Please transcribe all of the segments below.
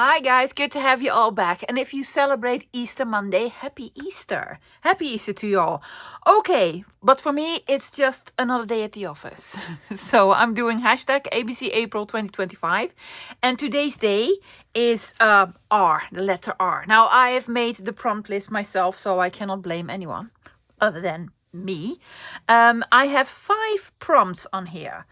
Hi guys, good to have you all back. And if you celebrate Easter Monday, happy Easter. Happy Easter to you all. Okay, but for me, it's just another day at the office. So I'm doing hashtag ABC April 2025. And today's day is R, the letter R. Now I have made the prompt list myself, so I cannot blame anyone other than me. I have 5 prompts on here.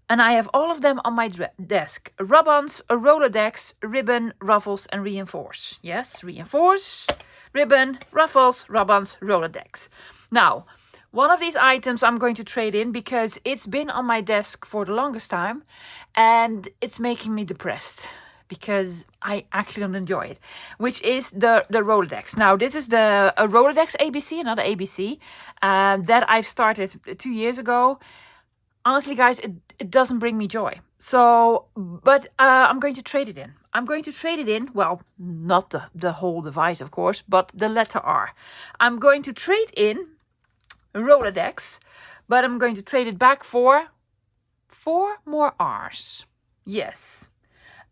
And I have all of them on my desk. Rub-ons, a Rolodex, ribbon, ruffles, and reinforce. Yes, reinforce, ribbon, ruffles, rub-ons, Rolodex. Now, one of these items I'm going to trade in because it's been on my desk for the longest time. And it's making me depressed because I actually don't enjoy it. Which is the Rolodex. Now, this is a Rolodex ABC, another ABC, that I've started 2 years ago. Honestly, guys, it doesn't bring me joy. So, but I'm going to trade it in. I'm going to trade it in. Well, not the whole device, of course, but the letter R. I'm going to trade in Rolodex, but I'm going to trade it back for 4 more R's. Yes.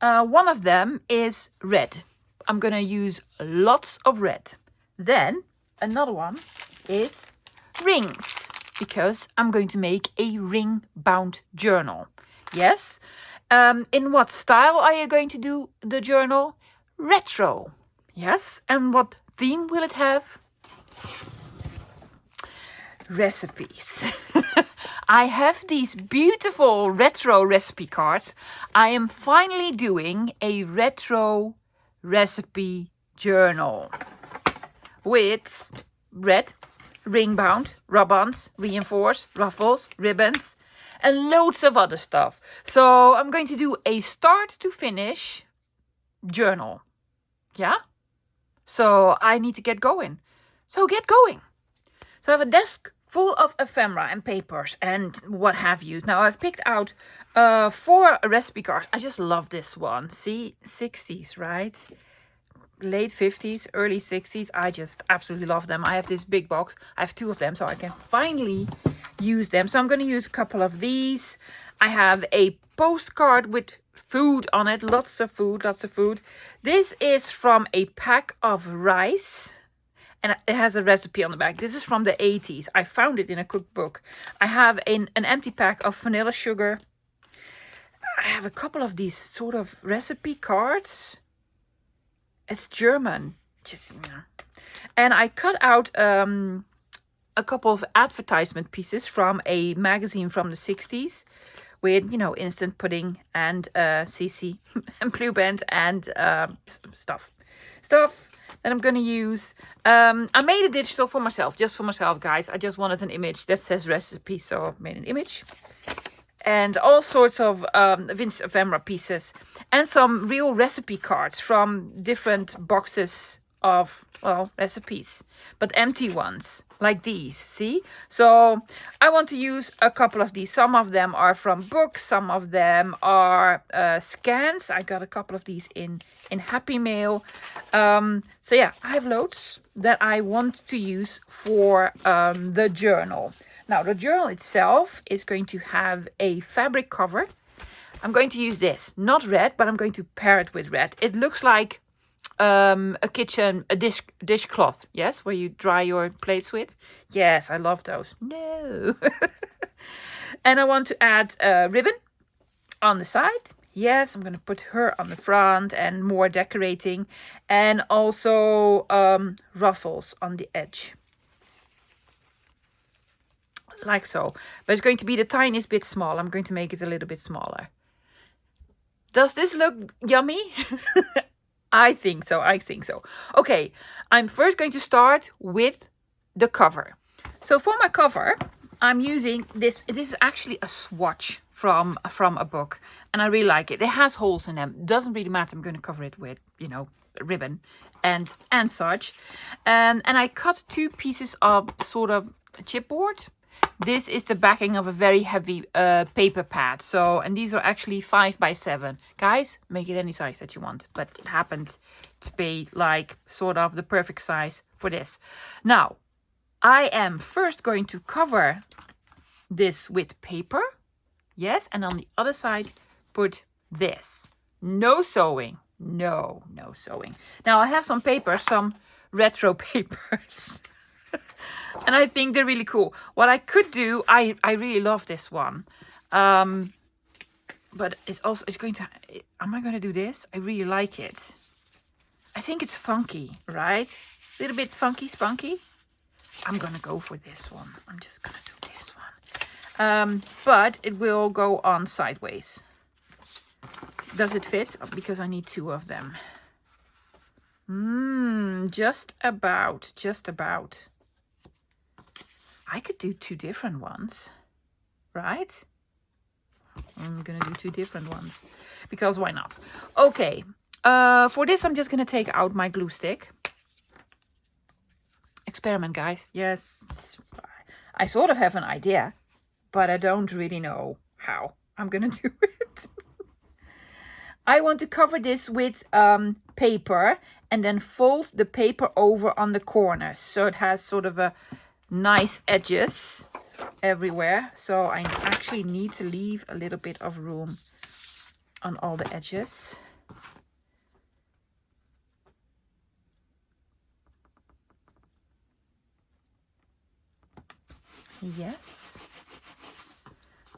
One of them is red. I'm going to use lots of red. Then another one is rings, because I'm going to make a ring-bound journal. Yes. In what style are you going to do the journal? Retro. Yes. And what theme will it have? Recipes. I have these beautiful retro recipe cards. I am finally doing a retro recipe journal with red, ring-bound, rub-ons, reinforce, ruffles, ribbons, and loads of other stuff. So I'm going to do a start to finish journal. Yeah? So I need to get going. So get going. So I have a desk full of ephemera and papers and what have you. Now I've picked out 4 recipe cards. I just love this one. See, 60s, right? Late 50s, early 60s. I just absolutely love them. I have this big box. I have 2 of them, so I can finally use them. So I'm going to use a couple of these. I have a postcard with food on it. Lots of food, lots of food. This is from a pack of rice. And it has a recipe on the back. This is from the 80s. I found it in a cookbook. I have an empty pack of vanilla sugar. I have a couple of these sort of recipe cards. It's German. And I cut out a couple of advertisement pieces from a magazine from the 60s with, you know, instant pudding and CC and Blue Band and stuff that I'm going to use. I made a digital for myself, just for myself, guys. I just wanted an image that says recipe, so I made an image. And all sorts of vintage ephemera pieces. And some real recipe cards from different boxes of, well, recipes. But empty ones, like these, see? So I want to use a couple of these. Some of them are from books. Some of them are scans. I got a couple of these in Happy Mail. So yeah, I have loads that I want to use for the journal. Now, the journal itself is going to have a fabric cover. I'm going to use this, not red, but I'm going to pair it with red. It looks like a dishcloth, yes, where you dry your plates with. Yes, I love those. No. And I want to add a ribbon on the side. Yes, I'm going to put her on the front and more decorating. And also ruffles on the edge. Like so. But it's going to be the tiniest bit small. I'm going to make it a little bit smaller. Does this look yummy? I think so. Okay, I'm first going to start with the cover. So for my cover, I'm using this. This is actually a swatch from a book. And I really like it. It has holes in them. Doesn't really matter. I'm going to cover it with, you know, ribbon and such. And I cut 2 pieces of sort of chipboard. This is the backing of a very heavy paper pad. So, and these are actually 5 by 7. Guys, make it any size that you want. But it happened to be like sort of the perfect size for this. Now, I am first going to cover this with paper. Yes, and on the other side, put this. No sewing. No sewing. Now I have some papers, some retro papers. And I think they're really cool. What I could do, I really love this one. But it's going to, am I going to do this? I really like it. I think it's funky, right? A little bit funky, spunky. I'm going to go for this one. I'm just going to do this one. But it will go on sideways. Does it fit? Because I need 2 of them. Just about. I could do 2 different ones, right? I'm gonna do 2 different ones because why not? Okay, for this I'm just gonna take out my glue stick. Experiment, guys. Yes, I sort of have an idea, but I don't really know how I'm gonna do it. I want to cover this with paper and then fold the paper over on the corners so it has sort of a nice edges everywhere. So I actually need to leave a little bit of room on all the edges. Yes.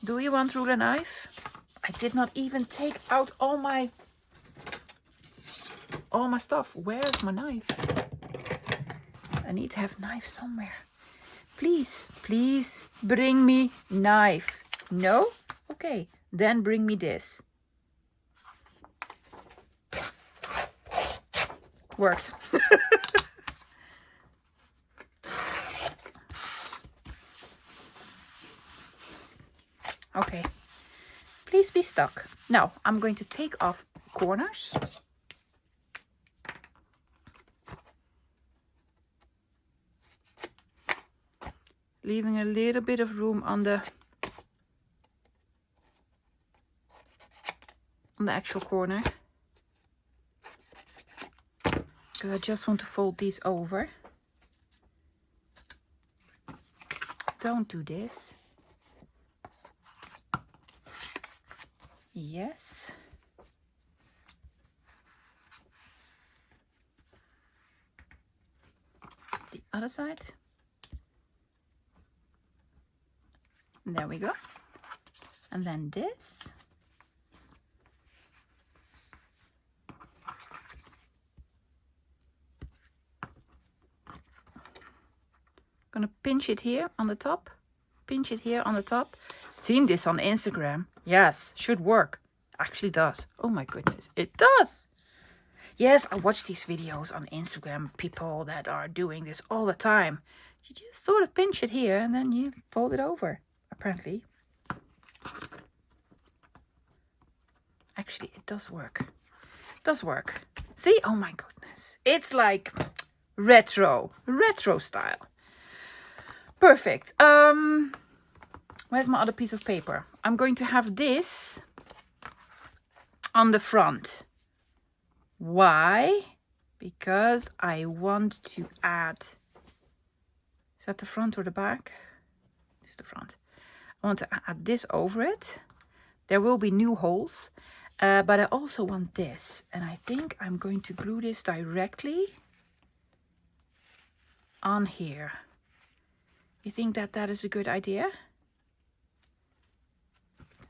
Do you want ruler knife? I did not even take out all my stuff. Where's my knife? I need to have knife somewhere. Please bring me knife. No? Okay, then bring me this. Worked. Okay, please be stuck. Now I'm going to take off corners. Leaving a little bit of room on the actual corner. Because I just want to fold these over. Don't do this. Yes. The other side. There we go. And then this. Gonna pinch it here on the top. Pinch it here on the top. Seen this on Instagram. Yes, should work. Actually does. Oh my goodness, it does. Yes, I watch these videos on Instagram. People that are doing this all the time. You just sort of pinch it here and then you fold it over. Apparently. Actually, it does work. It does work. See? Oh my goodness. It's like retro style. Perfect. Where's my other piece of paper? I'm going to have this on the front. Why? Because I want to add... Is that the front or the back? It's the front. I want to add this over it. There will be new holes. But I also want this. And I think I'm going to glue this directly on here. You think that that is a good idea?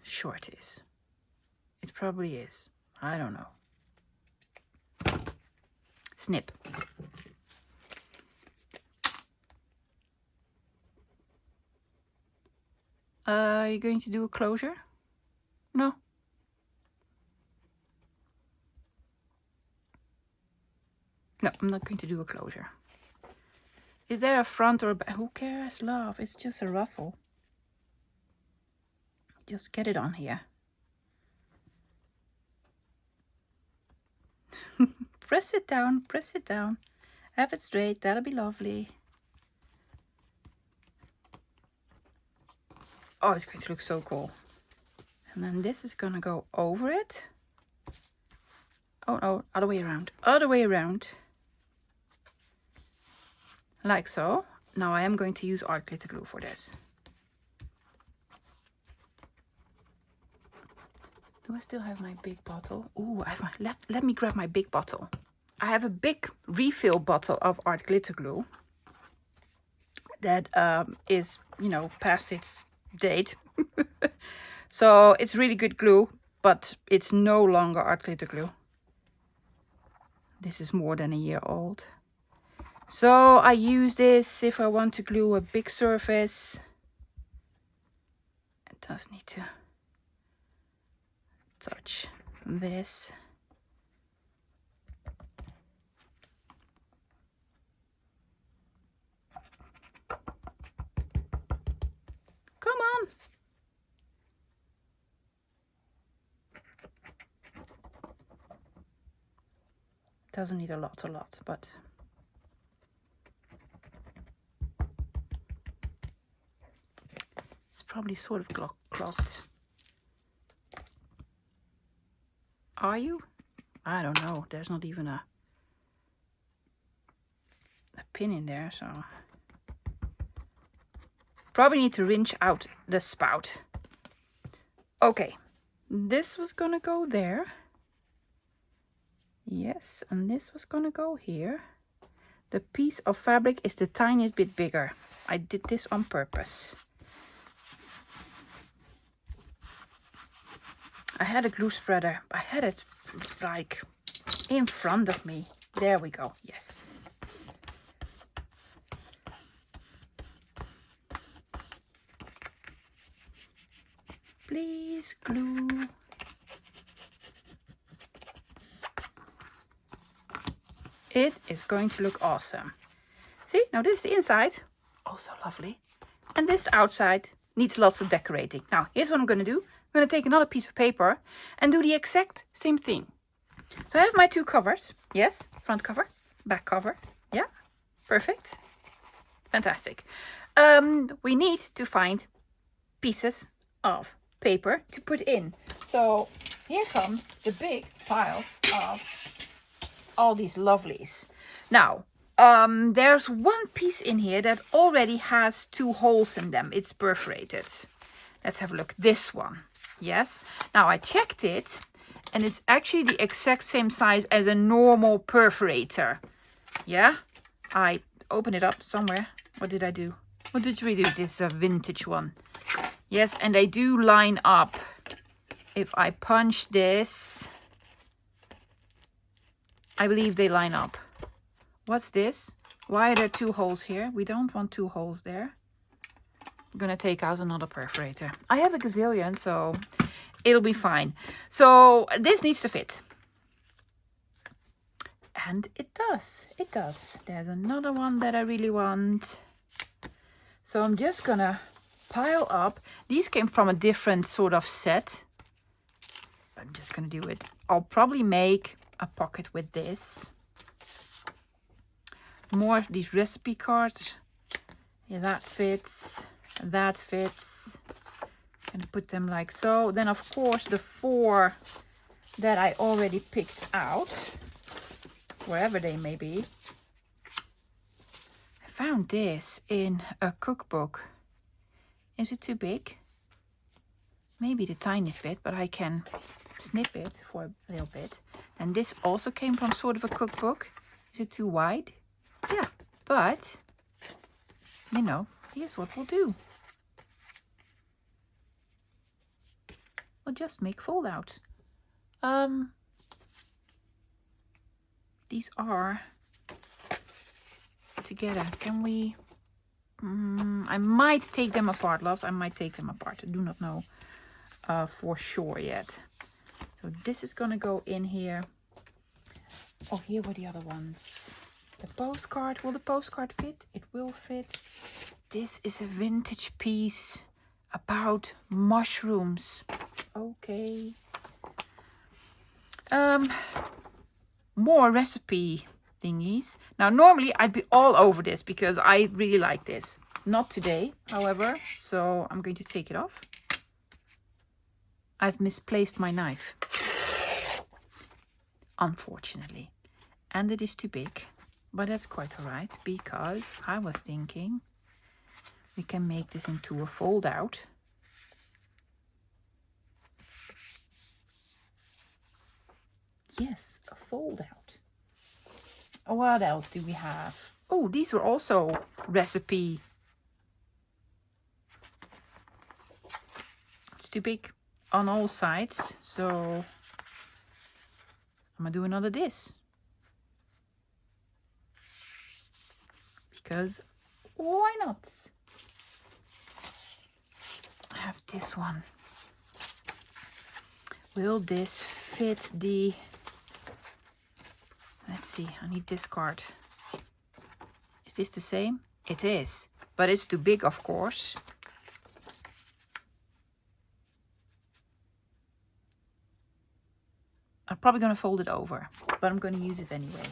Sure it is. It probably is. I don't know. Snip. Are you going to do a closure? No. No, I'm not going to do a closure. Is there a front or a back? Who cares, love? It's just a ruffle. Just get it on here. Press it down, press it down. Have it straight, that'll be lovely. Oh, it's going to look so cool. And then this is gonna go over it. Oh no, other way around. Other way around. Like so. Now I am going to use art glitter glue for this. Do I still have my big bottle? Ooh, I have my, let me grab my big bottle. I have a big refill bottle of art glitter glue that is, you know, past its date. So it's really good glue, but it's no longer art glitter glue. This is more than a year old. So I use this if I want to glue a big surface. It does need to touch this. Come on. Doesn't need a lot, but it's probably sort of clogged. Are you? I don't know. There's not even a pin in there, so probably need to wrench out the spout. Okay, this was gonna go there. Yes, and this was gonna go here. The piece of fabric is the tiniest bit bigger. I did this on purpose. I had a glue spreader. I had it like in front of me. There we go. Yes. Please glue. It is going to look awesome. See, now this is the inside. Also lovely. And this outside needs lots of decorating. Now, here's what I'm going to do. I'm going to take another piece of paper and do the exact same thing. So I have my two covers. Yes, front cover, back cover. Yeah, perfect. Fantastic. We need to find pieces of paper to put in. So here comes the big pile of all these lovelies. Now, there's one piece in here that already has 2 holes in them. It's perforated. Let's have a look. This one. Yes. Now I checked it and it's actually the exact same size as a normal perforator. Yeah. I opened it up somewhere. What did I do? What did we do? This vintage one. Yes, and they do line up. If I punch this, I believe they line up. What's this? Why are there 2 holes here? We don't want 2 holes there. I'm gonna take out another perforator. I have a gazillion, so it'll be fine. So this needs to fit. And it does. It does. There's another one that I really want. So I'm just gonna pile up. These came from a different sort of set. I'm just gonna do it. I'll probably make a pocket with this. More of these recipe cards. Yeah, that fits. That fits. And put them like so. Then of course the 4 that I already picked out, wherever they may be. I found this in a cookbook. Is it too big? Maybe the tiniest bit, but I can snip it for a little bit. And this also came from sort of a cookbook. Is it too wide? Yeah, but you know, here's what we'll do. We'll just make fold-outs. These are together. Can we? I might take them apart, loves. I might take them apart. I do not know for sure yet. So this is gonna go in here. Oh, here were the other ones. The postcard. Will the postcard fit? It will fit. This is a vintage piece about mushrooms. Okay. More recipe thingies. Now normally I'd be all over this because I really like this. Not today, however, so I'm going to take it off. I've misplaced my knife, unfortunately, and it is too big, but that's quite alright because I was thinking we can make this into a fold out. yes, a fold out. What else do we have? Oh, these were also recipe. It's too big on all sides, so I'm gonna do another this. Because why not? I have this one. Will this fit the... Let's see, I need this card. Is this the same? It is, but it's too big, of course. I'm probably going to fold it over, but I'm going to use it anyway.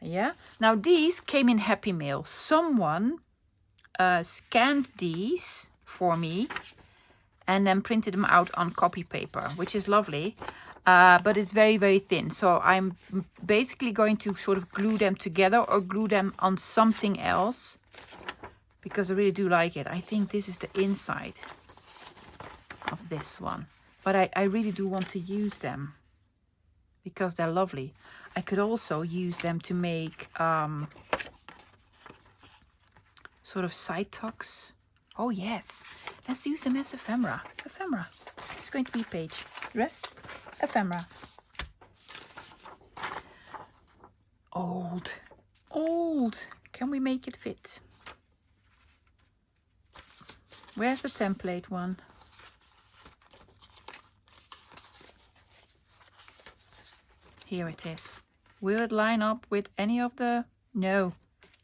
Yeah, now these came in Happy Mail. Someone scanned these for me and then printed them out on copy paper, which is lovely. But it's very, very thin. So I'm basically going to sort of glue them together or glue them on something else, because I really do like it. I think this is the inside of this one. But I really do want to use them because they're lovely. I could also use them to make sort of side tucks. Oh yes, let's use them as ephemera. Ephemera. It's going to be a page. Rest. Ephemera. Old. Old. Can we make it fit? Where's the template one? Here it is. Will it line up with any of the... No.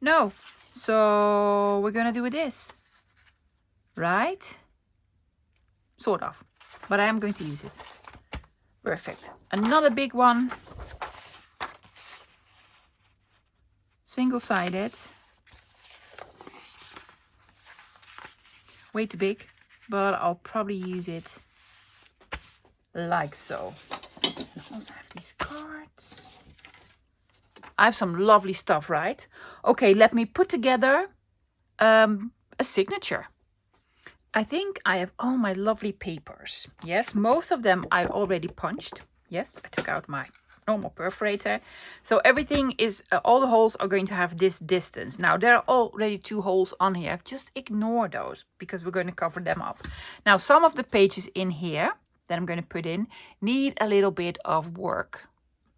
No. So we're gonna do with this. Right? Sort of. But I am going to use it. Perfect. Another big one. Single-sided. Way too big, but I'll probably use it like so. I also have these cards. I have some lovely stuff, right? Okay, let me put together a signature. I think I have all my lovely papers. Yes, most of them I've already punched. Yes, I took out my normal perforator. So everything is, all the holes are going to have this distance. Now there are already 2 holes on here. Just ignore those because we're going to cover them up. Now some of the pages in here that I'm going to put in need a little bit of work.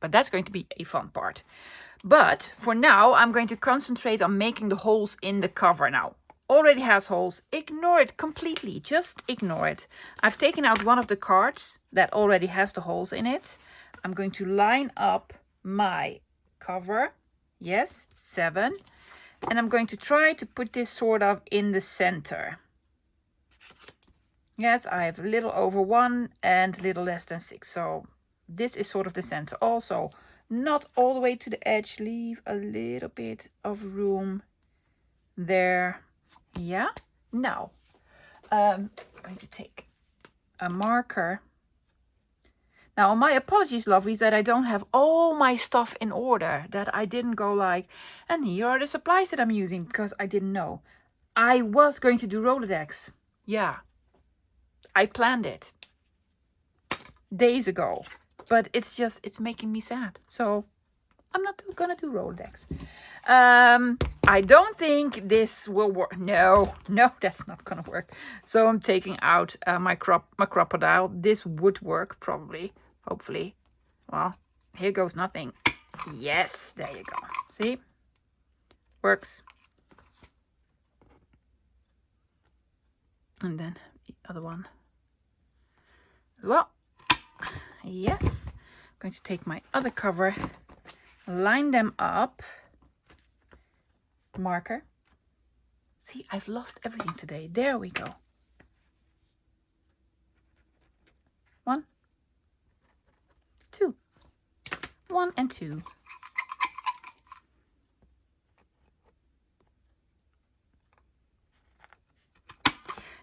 But that's going to be a fun part. But for now, I'm going to concentrate on making the holes in the cover now. Already has holes. Ignore it completely. Just ignore it. I've taken out one of the cards that already has the holes in it. I'm going to line up my cover. Yes, 7. And I'm going to try to put this sort of in the center. Yes, I have a little over 1 and a little less than 6. So this is sort of the center. Also, not all the way to the edge. Leave a little bit of room there. Yeah. Now, I'm going to take a marker. Now, my apologies, lovelies, that I don't have all my stuff in order. That I didn't go like, and here are the supplies that I'm using, because I didn't know. I was going to do Rolodex. Yeah. I planned it days ago, but it's making me sad. So I'm not gonna do Rolodex. I don't think this will work. No, that's not gonna work. So I'm taking out my crocodile. This would work probably, hopefully. Well, here goes nothing. Yes, there you go. See? Works. And then the other one as well. Yes. I'm going to take my other cover, line them up. Marker. See, I've lost everything today. There we go. 1, 2. 1 and 2.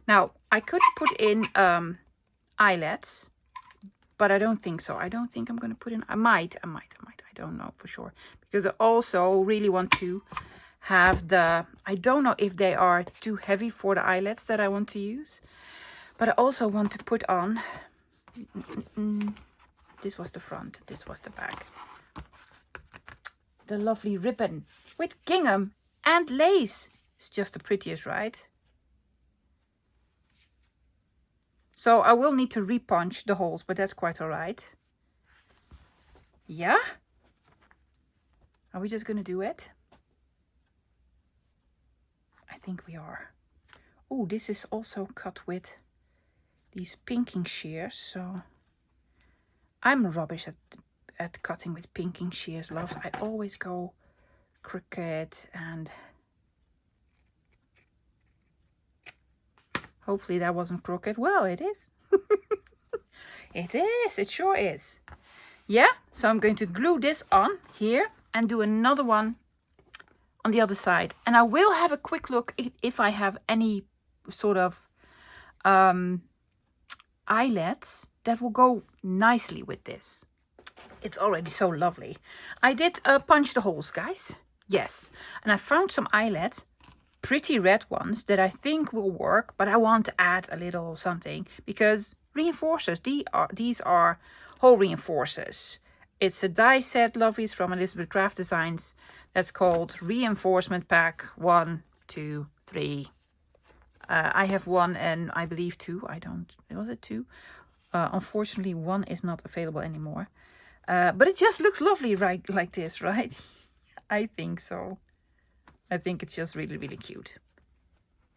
Now, I could put in eyelets, but I don't think so. I don't think I'm going to put in... I might. I don't know for sure. Because I also really want to have the... I don't know if they are too heavy for the eyelets that I want to use. But I also want to put on This was the front, this was the back. The lovely ribbon with gingham and lace. It's just the prettiest, right? So I will need to repunch the holes, but that's quite all right. Yeah? Are we just gonna do it? I think we are. Oh, this is also cut with these pinking shears, so I'm rubbish at cutting with pinking shears, loves. I always go crooked, and hopefully that wasn't crooked. Well, it is. It is, it sure is. Yeah, so I'm going to glue this on here and do another one on the other side. And I will have a quick look if I have any sort of eyelets that will go nicely with this. It's already so lovely. I did punch the holes, guys. Yes, and I found some eyelets, pretty red ones, that I think will work, but I want to add a little something because reinforcers, these are hole reinforcers. It's a die set, lovies, from Elizabeth Craft Designs. That's called Reinforcement Pack 1, 2, 3. I have one and I believe two. I don't, was it two? Unfortunately, one is not available anymore. But it just looks lovely right like this, right? I think so. I think it's just really, really cute.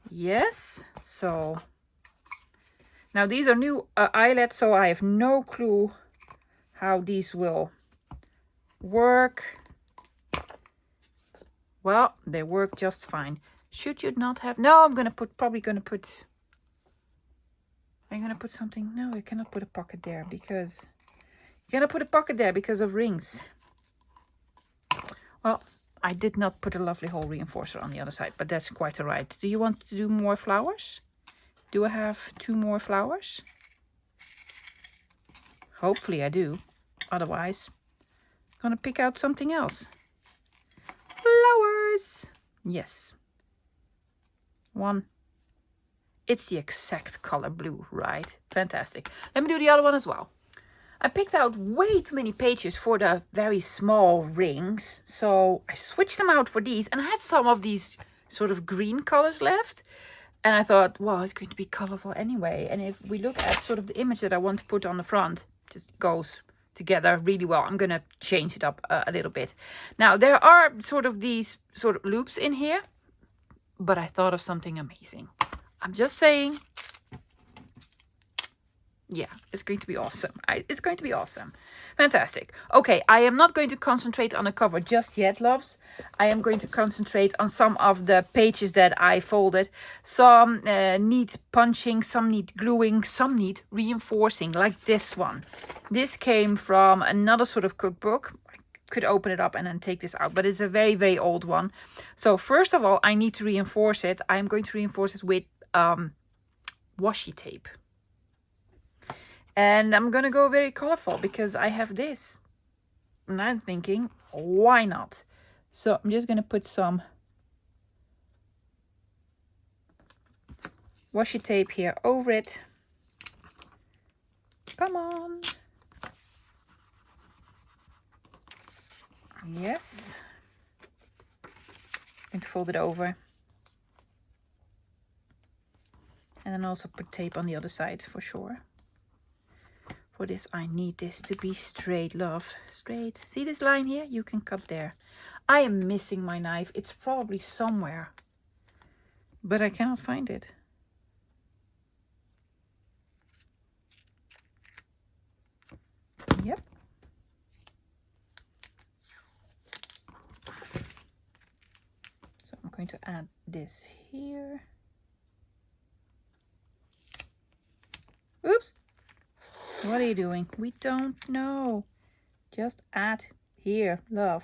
Yes, so now these are new eyelets, so I have no clue how these will work. Well, they work just fine. Should you not have? No, I'm probably gonna put. I'm gonna put something. No, I cannot put a pocket there because you're gonna put a pocket there because of rings. Well, I did not put a lovely hole reinforcer on the other side, but that's quite all right. Do you want to do more flowers? Do I have 2 more flowers? Hopefully I do. Otherwise, I'm gonna pick out something else. Flowers. Yes. 1. It's the exact color blue, right? Fantastic. Let me do the other one as well. I picked out way too many pages for the very small rings, so I switched them out for these, and I had some of these sort of green colors left, and I thought, well, it's going to be colorful anyway. And if we look at sort of the image that I want to put on the front, it just goes together really well. I'm gonna change it up a little bit. Now there are sort of these sort of loops in here, but I thought of something amazing. I'm just saying, yeah, it's going to be awesome. It's going to be awesome. Fantastic. Okay, I am not going to concentrate on the cover just yet, loves. I am going to concentrate on some of the pages that I folded. Some need punching, some need gluing, some need reinforcing, like this one. This came from another sort of cookbook. I could open it up and then take this out, but it's a very, very old one. So first of all, I need to reinforce it. I'm going to reinforce it with washi tape. And I'm gonna go very colorful because I have this. And I'm thinking, why not? So I'm just gonna put some washi tape here over it. Come on. Yes. I'm going to fold it over. And then also put tape on the other side for sure. For this, I need this to be straight, love. Straight. See this line here? You can cut there. I am missing my knife. It's probably somewhere, but I cannot find it. Yep. So I'm going to add this here. Oops. What are you doing? We don't know. Just add here, love.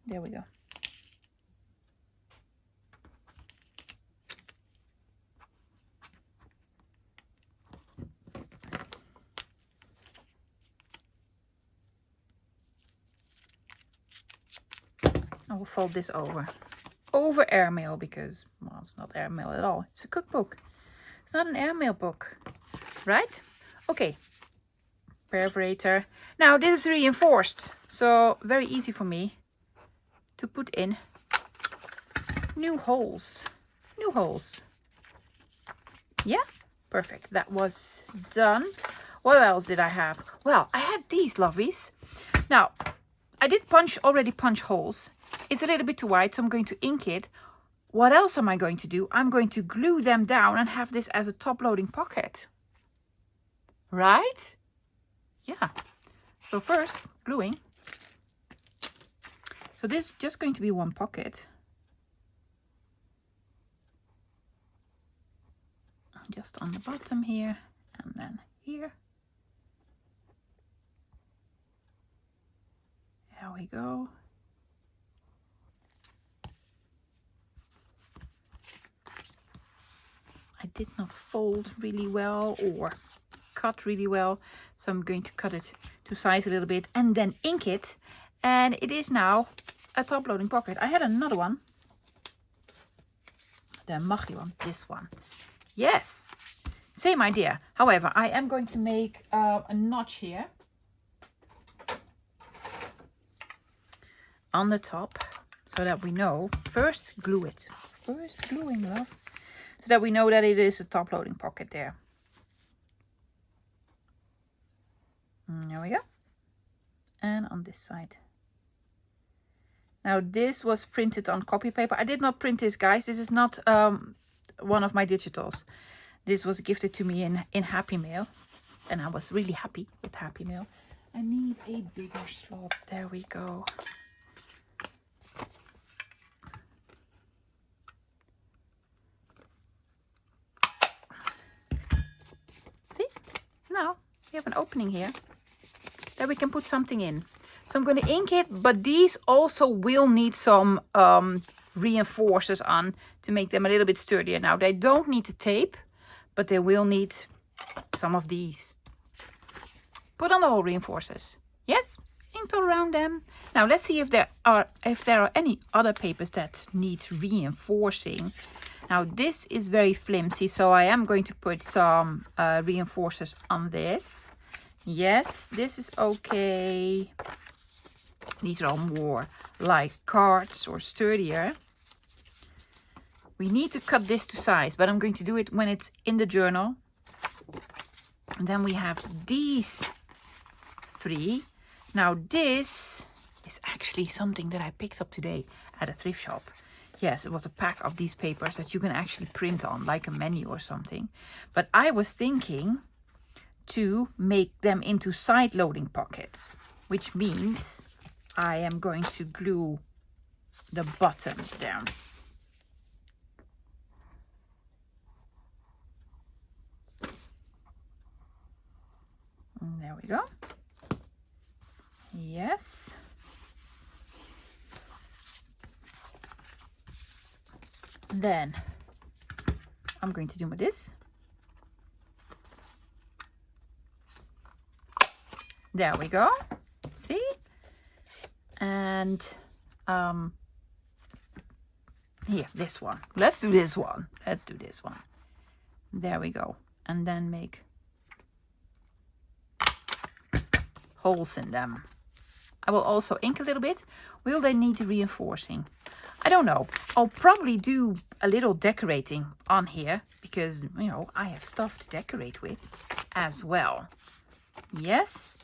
There we go. I will fold this over airmail because, well, it's not airmail at all. It's a cookbook. It's not an airmail book. Right? Okay. perforator. Now this is reinforced, so very easy for me to put in new holes. New holes. Yeah, perfect. That was done. What else did I have? Well, I had these lovelies. Now, I did already punch holes. It's a little bit too wide, so I'm going to ink it. What else am I going to do? I'm going to glue them down and have this as a top-loading pocket. Right? Yeah. So first, gluing. So this is just going to be one pocket. Just on the bottom here, and then here. There we go. I did not fold really well or cut really well, so I'm going to cut it to size a little bit and then ink it, and it is now a top loading pocket. I had another one, the Maggi one, this one. Yes, same idea. However, I am going to make a notch here on the top so that we know. First glue it. First gluing, love. So that we know that it is a top loading pocket there. There we go. And on this side. Now this was printed on copy paper. I did not print this, guys. This is not one of my digitals. This was gifted to me in Happy Mail. And I was really happy with Happy Mail. I need a bigger slot. There we go. See? Now we have an opening here that we can put something in. So I'm going to ink it, but these also will need some reinforcers on to make them a little bit sturdier. Now they don't need the tape, but they will need some of these. Put on the hole reinforcers. Yes, inked all around them. Now let's see if there are any other papers that need reinforcing. Now this is very flimsy, so I am going to put some reinforcers on this. Yes, this is okay. These are all more like cards or sturdier. We need to cut this to size, but I'm going to do it when it's in the journal. And then we have these three. Now this is actually something that I picked up today at a thrift shop. Yes, it was a pack of these papers that you can actually print on, like a menu or something. But I was thinking to make them into side loading pockets, which means I am going to glue the buttons down. And there we go. Yes. Then I'm going to do with this. There we go. See? And here, this one. Let's do this one. Let's do this one. There we go. And then make holes in them. I will also ink a little bit. Will they need reinforcing? I don't know. I'll probably do a little decorating on here because, you know, I have stuff to decorate with as well. Yes.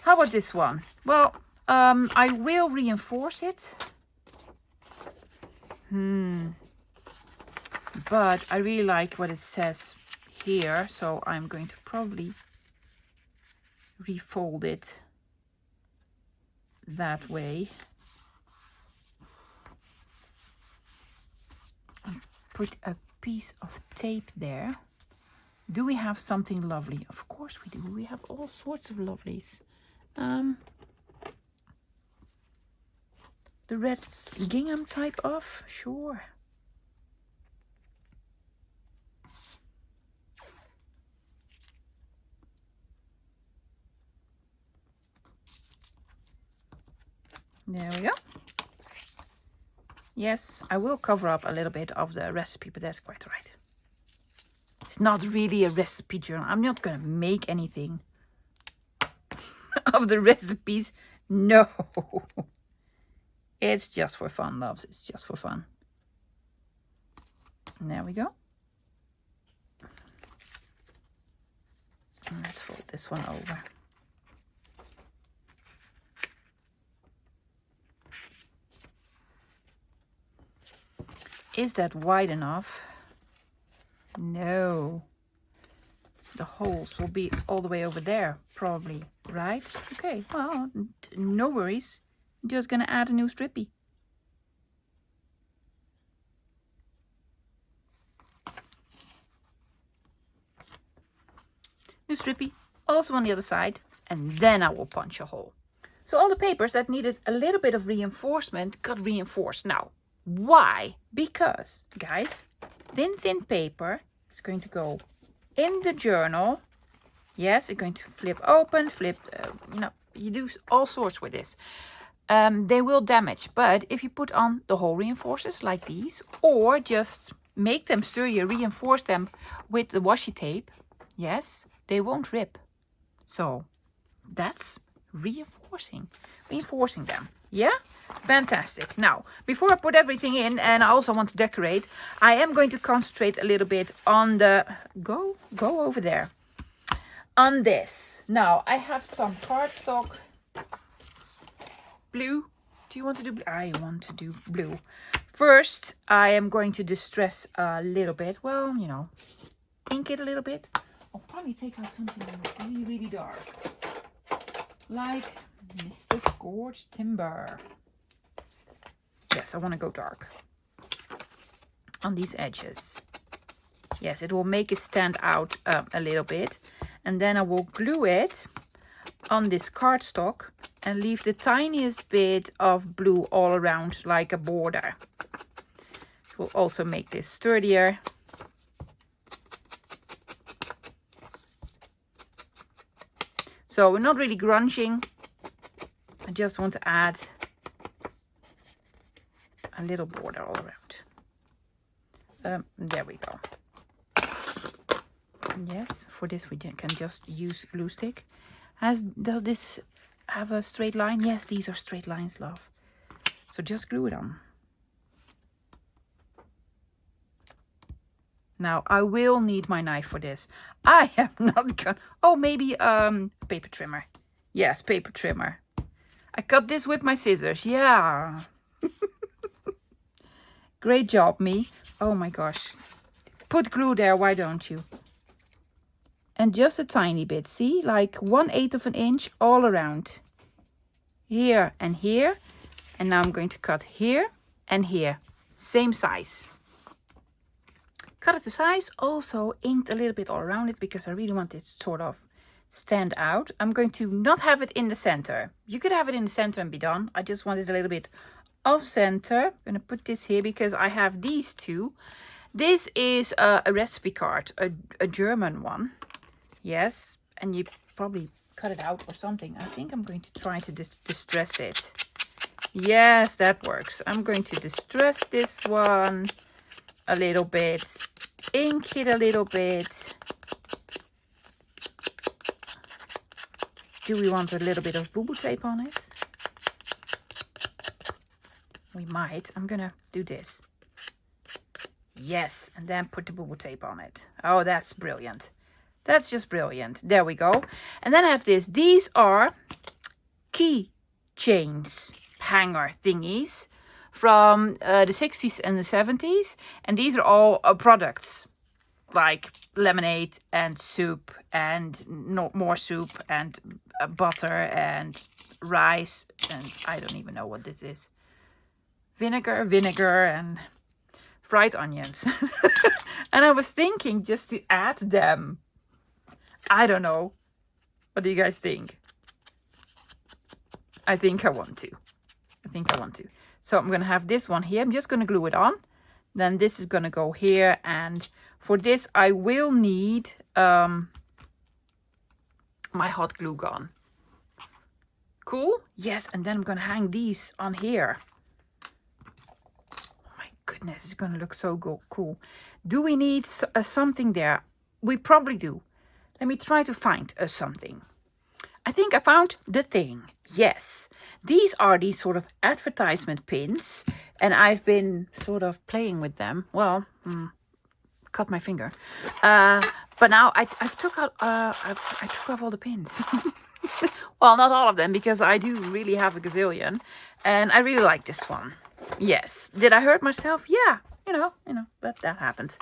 How about this one? Well, I will reinforce it. But I really like what it says here, so I'm going to probably refold it that way. And put a piece of tape there. Do we have something lovely? Of course we do. We have all sorts of lovelies. The red gingham type of? Sure. There we go. Yes, I will cover up a little bit of the recipe, but that's quite right. It's not really a recipe journal. I'm not going to make anything. of the recipes. No. It's just for fun, loves. It's just for fun. And there we go. And let's fold this one over. Is that wide enough? No. The holes will be all the way over there, probably, right? Okay, well, no worries. I'm just gonna add a new strippy. New strippy, also on the other side, and then I will punch a hole. So all the papers that needed a little bit of reinforcement got reinforced. Now, why? Because, guys, thin paper is going to go in the journal. Yes, it's going to flip open, you do all sorts with this. They will damage, but if you put on the hole reinforcers like these, or just make them sturdier, reinforce them with the washi tape, yes, they won't rip. So that's reinforcing them. Yeah, fantastic. Now, before I put everything in, and I also want to decorate, I am going to concentrate a little bit on the go over there on this. Now I have some cardstock blue. Do you want to do blue? I want to do blue. First, I am going to distress a little bit. Well, you know, ink it a little bit. I'll probably take out something really dark, like Mr. Scorched Timber. Yes, I want to go dark on these edges. Yes, it will make it stand out a little bit. And then I will glue it on this cardstock and leave the tiniest bit of blue all around like a border. It will also make this sturdier. So we're not really grunging. I just want to add a little border all around. There we go. Yes, for this we can just use glue stick. Does this have a straight line? Yes, these are straight lines, love. So just glue it on. Now I will need my knife for this. I am not gonna. Oh, maybe paper trimmer. Yes, paper trimmer. I cut this with my scissors. Yeah. Great job, me. Oh my gosh. Put glue there, why don't you? And just a tiny bit, see? Like 1/8 of an inch all around. Here and here. And now I'm going to cut here and here. Same size. Cut it to size. Also inked a little bit all around it because I really want it to sort of stand out. I'm going to not have it in the center. You could have it in the center and be done. I just wanted a little bit off center. I'm going to put this here because I have these two. This is a recipe card, a German one. Yes, and you probably cut it out or something. I think I'm going to try to distress it. Yes, that works. I'm going to distress this one a little bit. Ink it a little bit. Do we want a little bit of boo-boo tape on it? We might. I'm gonna do this. Yes, and then put the boo-boo tape on it. Oh, that's brilliant. That's just brilliant. There we go. And then I have this. These are key chains, hanger thingies from the 60s and the 70s. And these are all products like lemonade and soup and more soup and butter and rice. And I don't even know what this is. Vinegar and fried onions. And I was thinking just to add them. I don't know. What do you guys think? I think I want to. So I'm going to have this one here. I'm just going to glue it on. Then this is going to go here. And for this, I will need my hot glue gun. Cool? Yes, and then I'm going to hang these on here. Oh my goodness, it's going to look so cool. Do we need something there? We probably do. Let me try to find something. I think I found the thing. Yes, these are these sort of advertisement pins, and I've been sort of playing with them. Well, cut my finger. But now I took out I took off all the pins. Well, not all of them, because I do really have a gazillion, and I really like this one. Yes. Did I hurt myself? Yeah. You know, but that happens.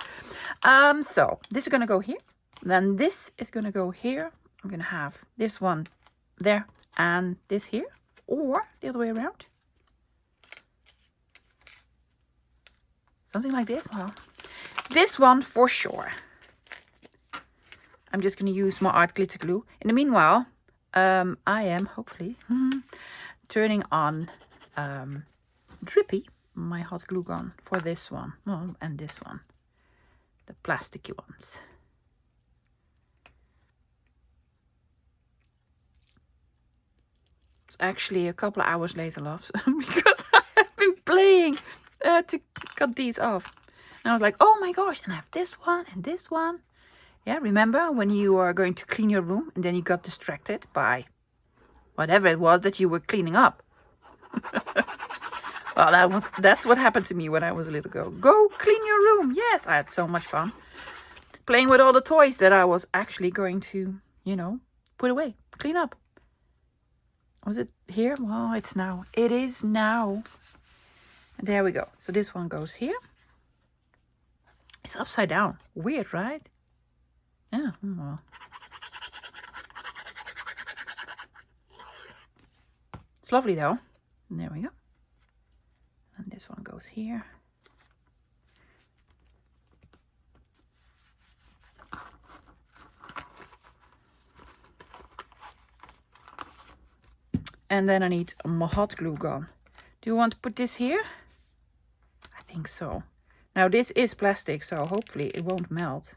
So this is gonna go here. Then this is gonna go here. I'm gonna have this one there and this here, or the other way around. Something like this. Well, this one for sure. I'm just gonna use my art glitter glue. In the meanwhile, I am hopefully turning on Drippy, my hot glue gun, for this one. Oh, and this one, the plasticky ones. It's actually a couple of hours later, loves, because I have been playing to cut these off. And I was like, oh my gosh, and I have this one and this one. Yeah, remember when you are going to clean your room and then you got distracted by whatever it was that you were cleaning up? Well, that's what happened to me when I was a little girl. Go clean your room. Yes, I had so much fun playing with all the toys that I was actually going to, you know, put away, clean up. Was it here? Well, it's now. It is now. And there we go. So this one goes here. It's upside down. Weird, right? Yeah, well. It's lovely though. And there we go. And this one goes here. And then I need a hot glue gun. Do you want to put this here? I think so. Now this is plastic, so hopefully it won't melt.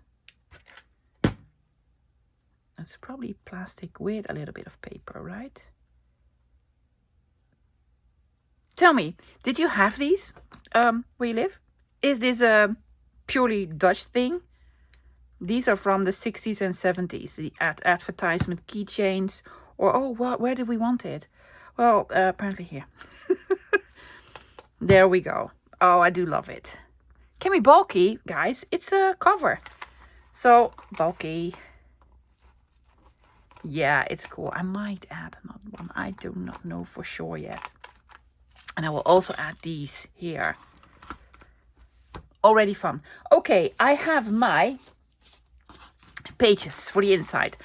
It's probably plastic with a little bit of paper, right? Tell me, did you have these where you live? Is this a purely Dutch thing? These are from the 60s and 70s, the advertisement keychains. Or, oh, where did we want it? Well, apparently here. There we go. Oh, I do love it. Can be bulky, guys. It's a cover. So, bulky. Yeah, it's cool. I might add another one. I do not know for sure yet. And I will also add these here. Already fun. Okay, I have my pages for the inside.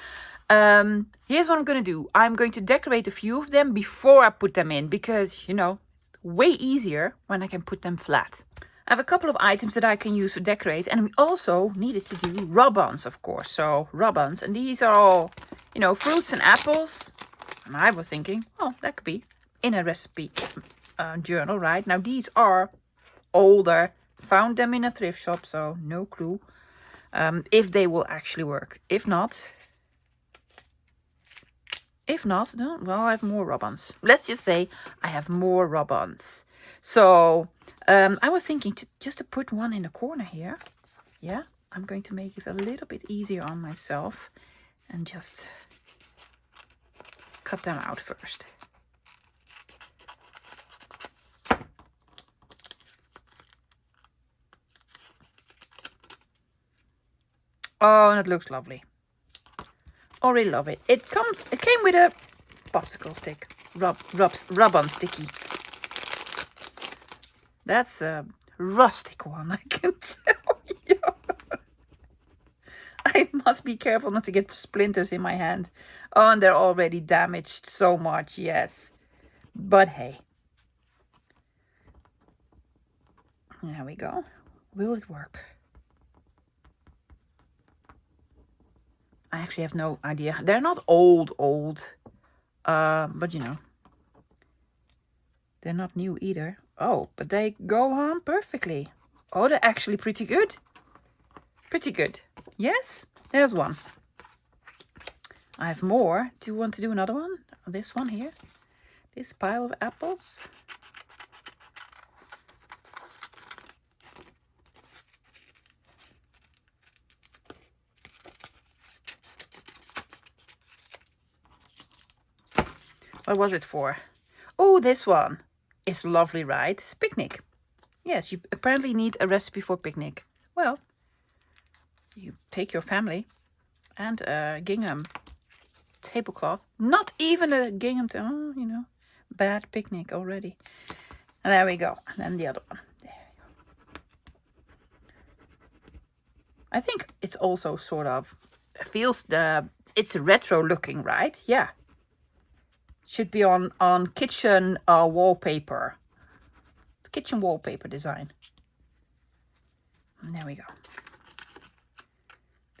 Here's what I'm going to do. I'm going to decorate a few of them before I put them in. Because, you know, way easier when I can put them flat. I have a couple of items that I can use to decorate. And we also needed to do rub-ons, of course. So, rub-ons. And these are all, you know, fruits and apples. And I was thinking, oh, that could be in a recipe journal, right? Now, these are older. Found them in a thrift shop, so no clue if they will actually work. If not, no, well, I have more rub-ons. Let's just say I have more rub-ons. So I was thinking just to put one in the corner here. Yeah, I'm going to make it a little bit easier on myself and just cut them out first. Oh, and it looks lovely. Already love it. It came with a popsicle stick. Rub-on sticky. That's a rustic one, I can tell you. I must be careful not to get splinters in my hand. Oh, and they're already damaged so much, yes. But hey. There we go. Will it work? I actually have no idea. They're not old. But you know. They're not new either. Oh, but they go on perfectly. Oh, they're actually pretty good. Pretty good. Yes, there's one. I have more. Do you want to do another one? This one here. This pile of apples. What was it for? Oh, this one is lovely, right? It's picnic. Yes, you apparently need a recipe for picnic. Well, you take your family and a gingham tablecloth. Not even a gingham, you know, bad picnic already. And there we go. And then the other one. There you go. I think it's also sort of feels it's retro looking, right? Yeah. Should be on kitchen wallpaper. It's kitchen wallpaper design. And there we go.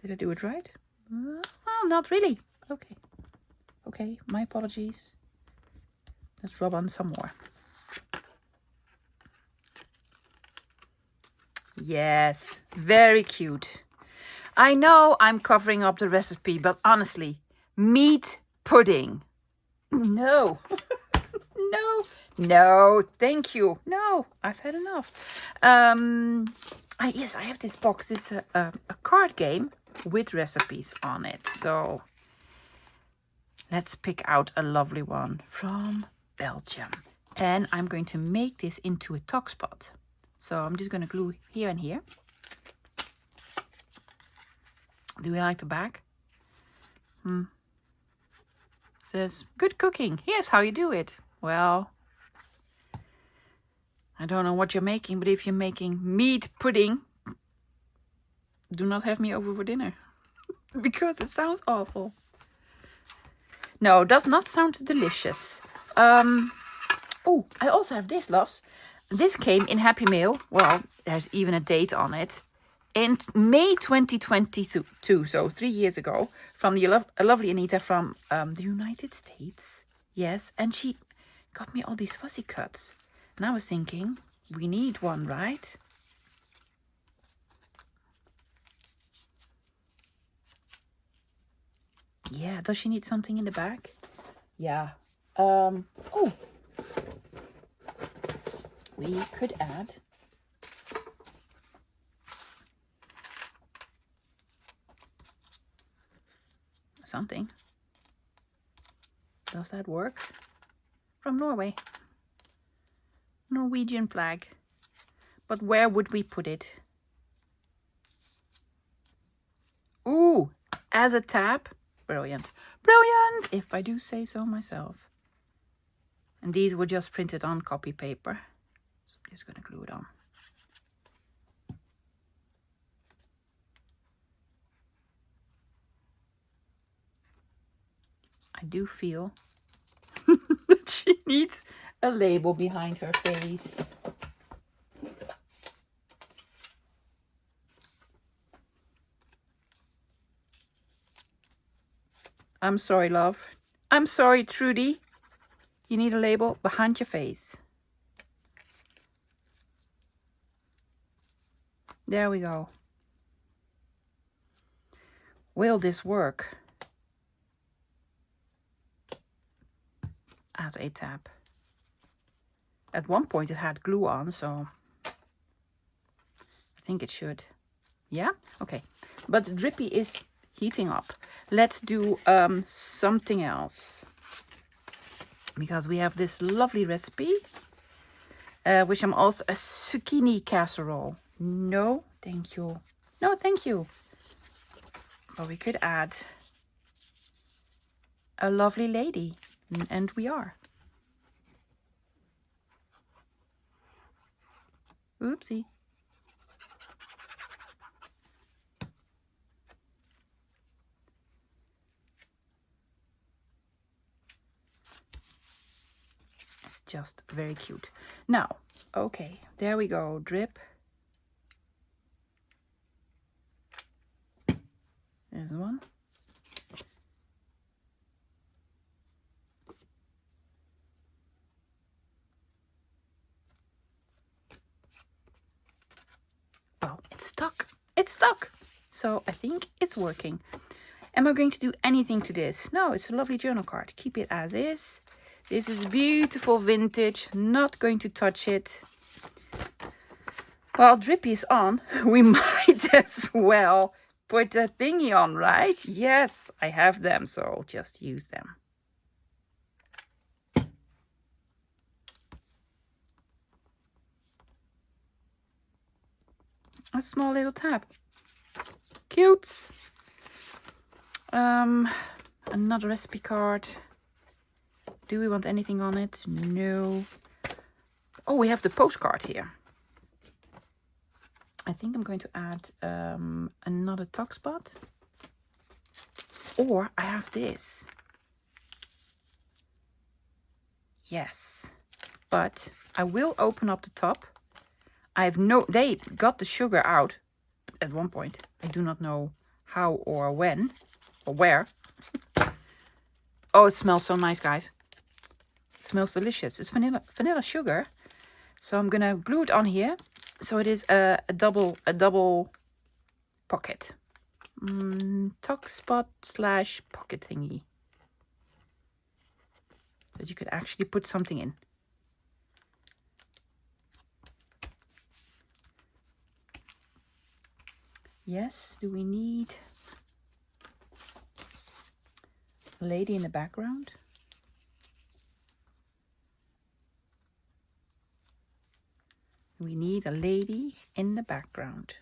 Did I do it right? Well, not really. Okay. Okay, my apologies. Let's rub on some more. Yes, very cute. I know I'm covering up the recipe, but honestly, meat pudding. No. No, thank you. No, I've had enough. Yes, I have this box. It's a card game with recipes on it. So let's pick out a lovely one from Belgium. And I'm going to make this into a tuck spot. So I'm just going to glue here and here. Do we like the back? Says, good cooking. Here's how you do it. Well, I don't know what you're making, but if you're making meat pudding, do not have me over for dinner. Because it sounds awful. No, it does not sound delicious. Oh, I also have this, loves. This came in Happy Mail. Well, there's even a date on it. In May 2022, so 3 years ago, from the lovely Anita from the United States. Yes, and she got me all these fussy cuts. And I was thinking, we need one, right? Yeah, does she need something in the back? Yeah. Oh. We could add something. Does that work? From Norway. Norwegian flag. But where would we put it? Ooh, as a tab. Brilliant. Brilliant, if I do say so myself. And these were just printed on copy paper. So I'm just going to glue it on. I do feel that she needs a label behind her face. I'm sorry, love. I'm sorry, Trudy. You need a label behind your face. There we go. Will this work? Add a tab. At one point it had glue on, so I think it should. Yeah? Okay. But Drippy is heating up. Let's do something else. Because we have this lovely recipe, which I'm also a zucchini casserole. No, thank you. No, thank you. But we could add a lovely lady, and we are. Oopsie. It's just very cute. Now, okay, there we go. Drip. There's one. Oh, it's stuck. It's stuck. So I think it's working. Am I going to do anything to this? No, it's a lovely journal card. Keep it as is. This is beautiful vintage. Not going to touch it. While Drippy is on, we might as well put the thingy on, right? Yes, I have them, so just use them. A small little tab. Cute. Another recipe card. Do we want anything on it? No. Oh, we have the postcard here. I think I'm going to add another tuck spot. Or I have this. Yes. But I will open up the top. They got the sugar out at one point. I do not know how or when or where. Oh, it smells so nice, guys. It smells delicious. It's vanilla sugar. So I'm gonna glue it on here. So it is a double pocket. Tuck spot / pocket thingy. That you could actually put something in. Yes, do we need a lady in the background? We need a lady in the background.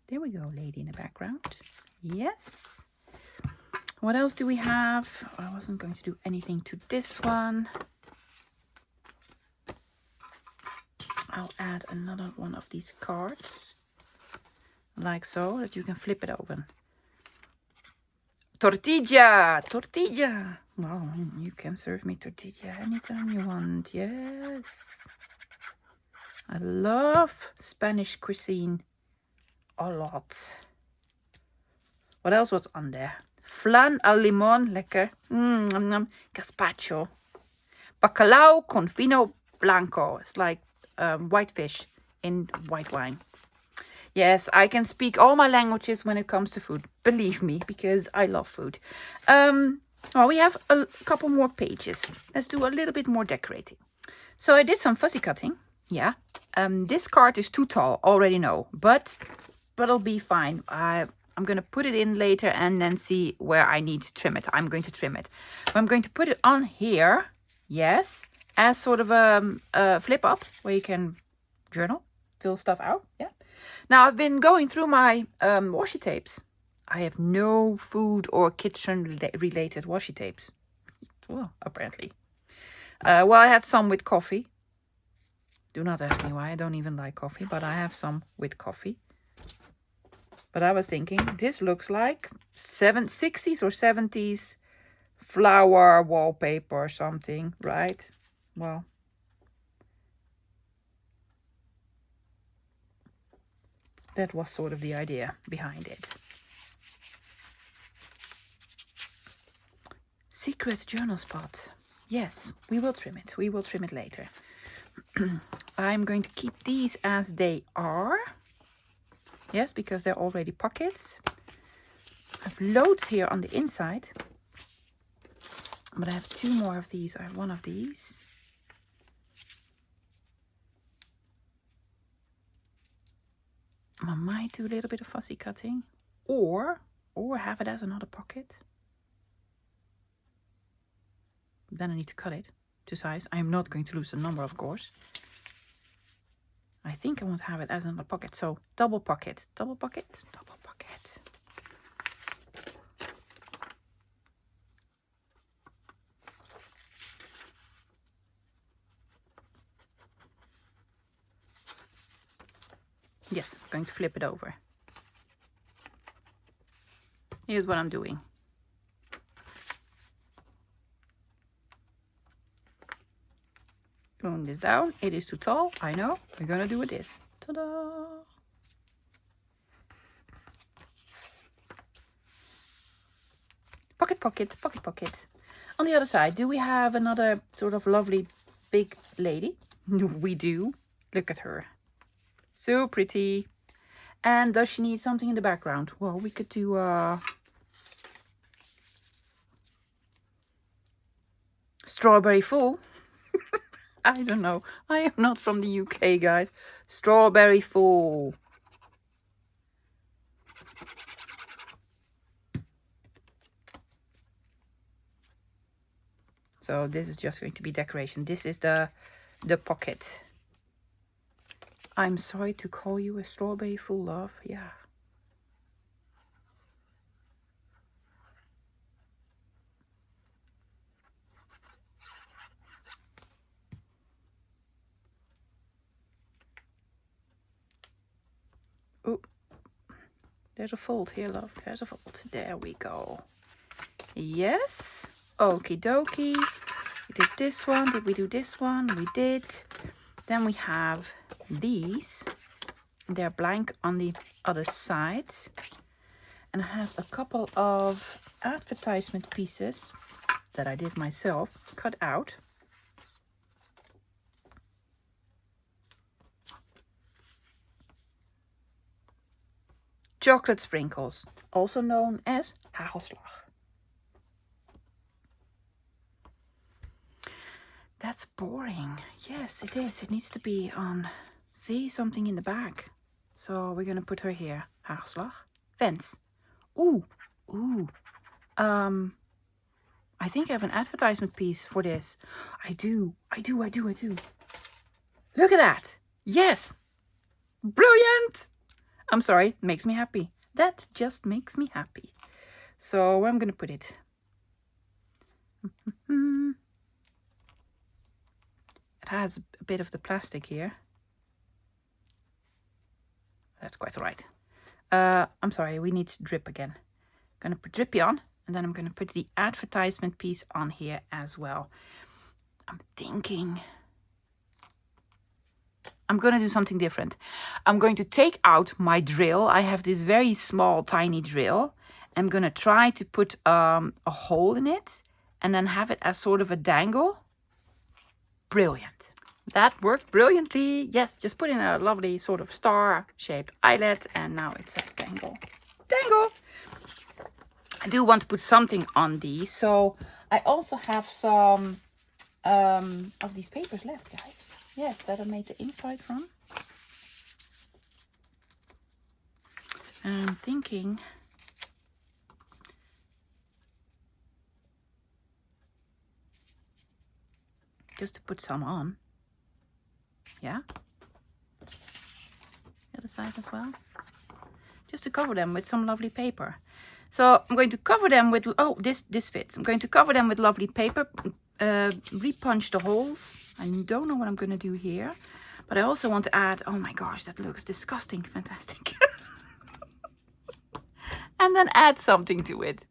There we go, lady in the background. Yes. What else do we have? I wasn't going to do anything to this one. I'll add another one of these cards. Like so, that you can flip it open. Tortilla! Tortilla! Well, you can serve me tortilla anytime you want. Yes. I love Spanish cuisine a lot. What else was on there? Flan al limón, lekker. Gazpacho. Bacalao con vino blanco. It's like white fish in white wine. Yes, I can speak all my languages when it comes to food. Believe me, because I love food. Well, we have a couple more pages. Let's do a little bit more decorating. So I did some fuzzy cutting. Yeah. This card is too tall, already know. But it'll be fine. I'm going to put it in later and then see where I need to trim it. I'm going to trim it. I'm going to put it on here. Yes. As sort of a flip up where you can journal, fill stuff out. Yeah. Now I've been going through my washi tapes. I have no food or kitchen related washi tapes. Well, apparently. Well, I had some with coffee. Do not ask me why. I don't even like coffee, but I have some with coffee. But I was thinking, this looks like 60s or 70s flower wallpaper or something, right? Well, that was sort of the idea behind it. Secret journal spot. Yes, we will trim it. We will trim it later. I'm going to keep these as they are. Yes, because they're already pockets. I have loads here on the inside. But I have two more of these. I have one of these. I might do a little bit of fussy cutting. Or have it as another pocket. Then I need to cut it to size. I am not going to lose the number, of course. I think I want to have it as another pocket. So double pocket, double pocket, double pocket. Yes, I'm going to flip it over. Here's what I'm doing. Gluing this down. It is too tall. I know. We're gonna do it this. Ta-da! Pocket, pocket, pocket, pocket. On the other side, do we have another sort of lovely big lady? We do. Look at her. So pretty. And does she need something in the background? Well, we could do strawberry fool. I don't know. I am not from the UK, guys. Strawberry fool. So this is just going to be decoration. This is the pocket. I'm sorry to call you a strawberry full love. Yeah. Oh, there's a fold here, love. There's a fold. There we go. Yes. Okie dokie. We did this one. Did we do this one? We did. Then we have these. They're blank on the other side. And I have a couple of advertisement pieces that I did myself, cut out. Chocolate sprinkles, also known as hagelslag. That's boring. Yes, it is. It needs to be on, see, something in the back. So we're going to put her here. Hagelslag. Fence. Ooh. Ooh. I think I have an advertisement piece for this. I do. Look at that. Yes. Brilliant. I'm sorry. It makes me happy. That just makes me happy. So where I'm going to put it. It has a bit of the plastic here. That's quite all right. I'm sorry, we need drip again. I'm going to put drippy on, and then I'm going to put the advertisement piece on here as well. I'm thinking I'm going to do something different. I'm going to take out my drill. I have this very small, tiny drill. I'm going to try to put a hole in it and then have it as sort of a dangle. Brilliant. That worked brilliantly. Yes, just put in a lovely sort of star-shaped eyelet, and now it's a dangle. Dangle! I do want to put something on these, so I also have some of these papers left, guys. Yes, that I made the inside from. And I'm thinking just to put some on. Yeah. The other side as well. Just to cover them with some lovely paper. So I'm going to cover them with, oh, this fits. I'm going to cover them with lovely paper, repunch the holes. I don't know what I'm going to do here. But I also want to add, oh my gosh, that looks disgusting. Fantastic. And then add something to it.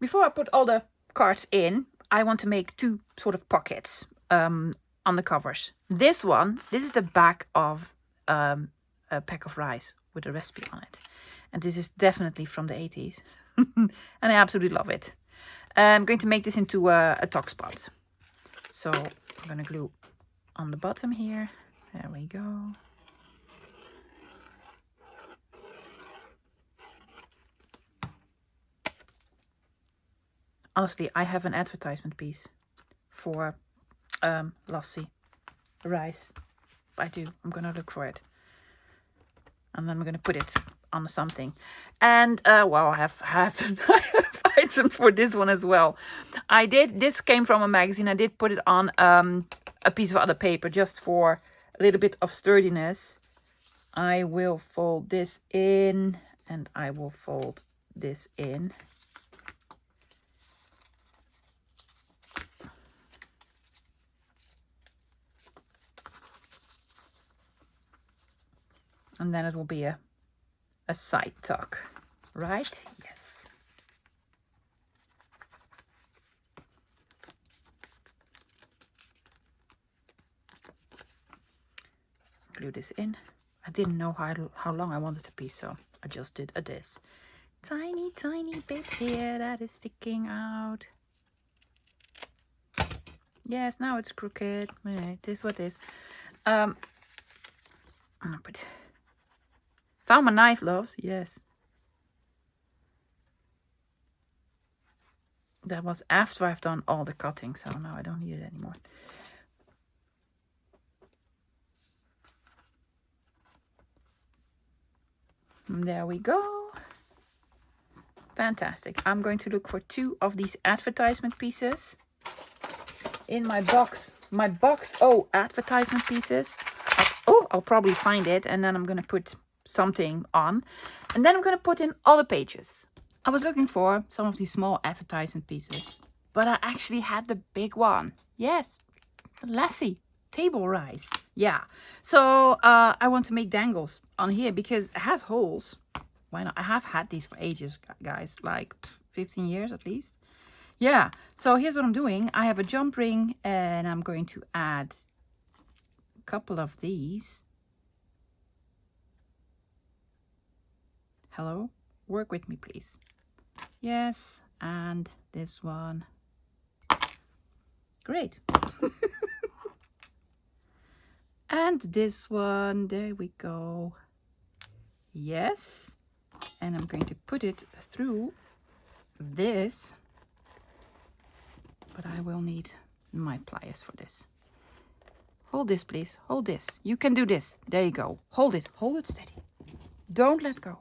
Before I put all the cards in, I want to make two sort of pockets on the covers. This one, this is the back of a pack of rice with a recipe on it. And this is definitely from the 80s. And I absolutely love it. I'm going to make this into a tuck spot. So I'm going to glue on the bottom here. There we go. Honestly, I have an advertisement piece for lassi rice. I do. I'm going to look for it. And then I'm going to put it on something. And, well, I have items for this one as well. This came from a magazine. I did put it on a piece of other paper just for a little bit of sturdiness. I will fold this in, and I will fold this in. And then it will be a side tuck, right? Yes. Glue this in. I didn't know how long I wanted to be, so I just did this tiny bit here that is sticking out. Yes, now it's crooked. It is what it is. I'm gonna put. Found my knife, loves. Yes. That was after I've done all the cutting, so now I don't need it anymore. And there we go. Fantastic. I'm going to look for two of these advertisement pieces. in my box. Oh, advertisement pieces. I'll probably find it, and then I'm gonna put something on, and then I'm gonna put in other pages. I was looking for some of these small advertisement pieces, but I actually had the big one. Yes, lassie table rice. Yeah, so I want to make dangles on here because it has holes. Why not? I have had these for ages, guys, like 15 years at least. Yeah, so here's what I'm doing. I have a jump ring, and I'm going to add a couple of these. Hello, work with me, please. Yes, and this one. Great. And this one, there we go. Yes, and I'm going to put it through this, but I will need my pliers for this. Hold this, please. Hold this. You can do this. There you go. Hold it steady. Don't let go.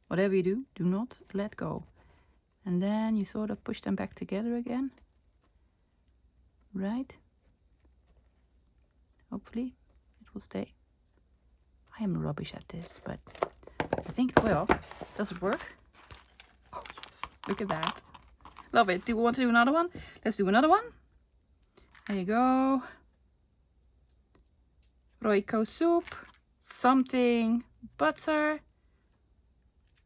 Whatever you do, do not let go. And then you sort of push them back together again. Right? Hopefully it will stay. I am rubbish at this, but I think it will. Does it work? Oh yes, look at that. Love it. Do we want to do another one? Let's do another one. There you go. Royco soup, something, butter.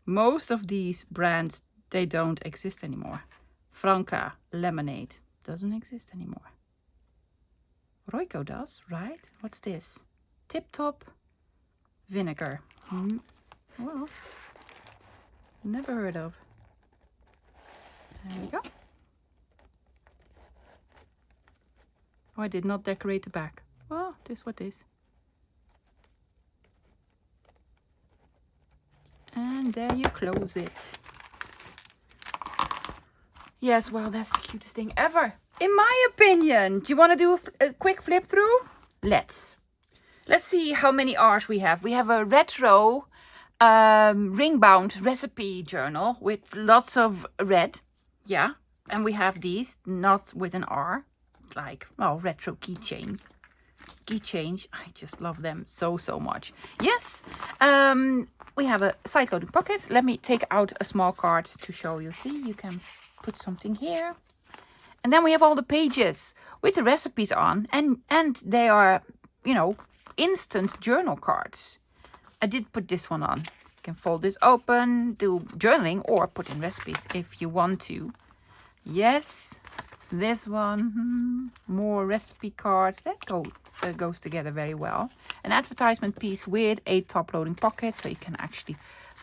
Most of these brands, they don't exist anymore. Franca lemonade doesn't exist anymore. Royco does, right? What's this? Tip Top vinegar. Well, never heard of. There we go. Oh, I did not decorate the back. Well, this what is. And there you close it. Yes, well, that's the cutest thing ever, in my opinion. Do you want to do a quick flip through? Let's see how many R's we have. We have a retro ringbound recipe journal with lots of red. Yeah, and we have these, not with an R, like, well, retro keychain. I just love them so much. Yes, we have a side loading pocket. Let me take out a small card to show you. See, you can put something here. And then we have all the pages with the recipes on, and they are, you know, instant journal cards. I did put this one on. You can fold this open, do journaling, or put in recipes if you want to. Yes, this one, more recipe cards. That goes together very well. An advertisement piece with a top loading pocket, so you can actually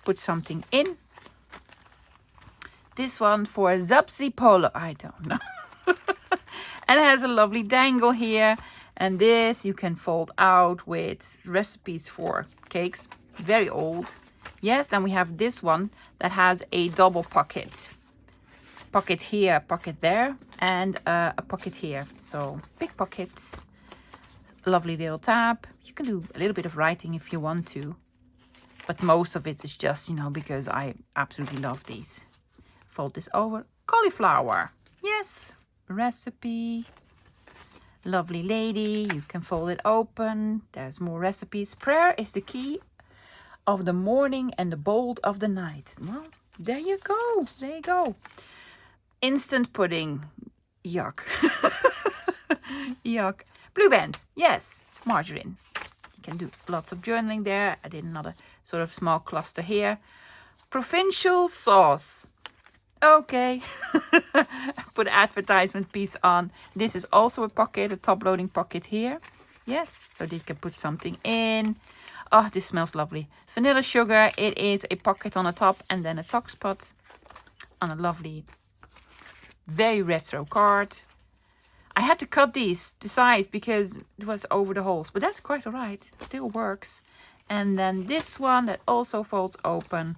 put something in. This one for Zupsy Polo, I don't know. And it has a lovely dangle here. And this you can fold out with recipes for cakes. Very old. Yes, then we have this one that has a double pocket. Pocket here, pocket there, and a pocket here. So big pockets. Lovely little tab. You can do a little bit of writing if you want to. But most of it is just, you know, because I absolutely love these. Fold this over. Cauliflower. Yes. Recipe. Lovely lady. You can fold it open. There's more recipes. Prayer is the key of the morning and the bold of the night. Well, there you go. There you go. Instant pudding. Yuck. Yuck. Blue band. Yes. Margarine. You can do lots of journaling there. I did another sort of small cluster here. Provincial sauce. Okay. Put advertisement piece on. This is also a pocket, a top loading pocket here. Yes, so you can put something in. Oh, this smells lovely. Vanilla sugar. It is a pocket on the top and then a top spot on a lovely, very retro card. I had to cut these to size because it was over the holes, but that's quite alright. Still works. And then this one that also folds open.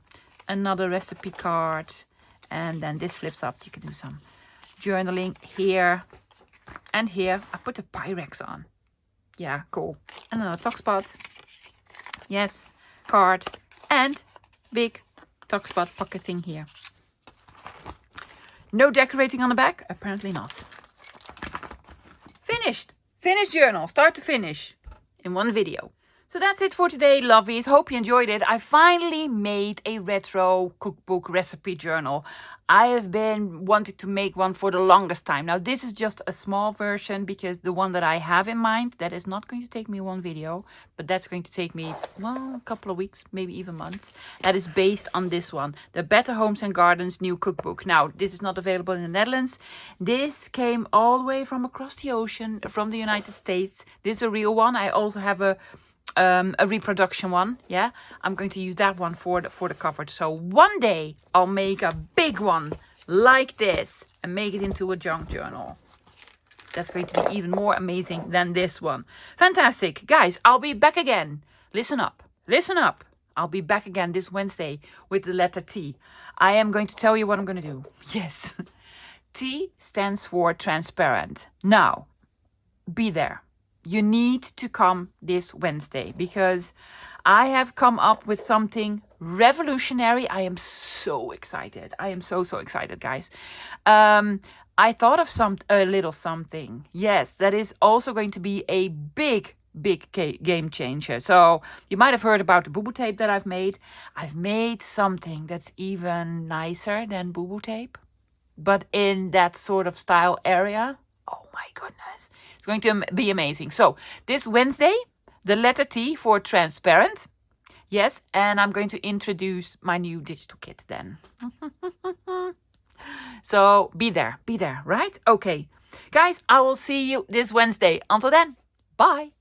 Another recipe card. And then this flips up. You can do some journaling here and here. I put the Pyrex on. Yeah, cool. And another tuck spot. Yes, card and big tuck spot pocket thing here. No decorating on the back? Apparently not. finished. Finished journal, start to finish, in one video. So that's it for today, lovies. Hope you enjoyed it. I finally made a retro cookbook recipe journal. I have been wanting to make one for the longest time. Now, this is just a small version because the one that I have in mind, that is not going to take me one video, but that's going to take me, well, a couple of weeks, maybe even months. That is based on this one, the Better Homes and Gardens new cookbook. Now, this is not available in the Netherlands. This came all the way from across the ocean, from the United States. This is a real one. I also have a reproduction one. Yeah, I'm going to use that one for the cover. So one day I'll make a big one like this and make it into a junk journal. That's going to be even more amazing than this one. Fantastic, guys. I'll be back again. Listen up, listen up. I'll be back again this Wednesday with the letter T. I am going to tell you what I'm going to do. Yes, T stands for transparent. Now, be there. You need to come this Wednesday because I have come up with something revolutionary. I am so excited. I am so excited, guys. I thought of a little something. Yes, that is also going to be a big game changer. So you might have heard about the boo-boo tape that I've made. I've made something that's even nicer than boo-boo tape, but in that sort of style area. Oh my goodness. It's going to be amazing. So this Wednesday, the letter T for transparent. Yes, and I'm going to introduce my new digital kit then. So be there, right? Okay. Guys, I will see you this Wednesday. Until then, bye.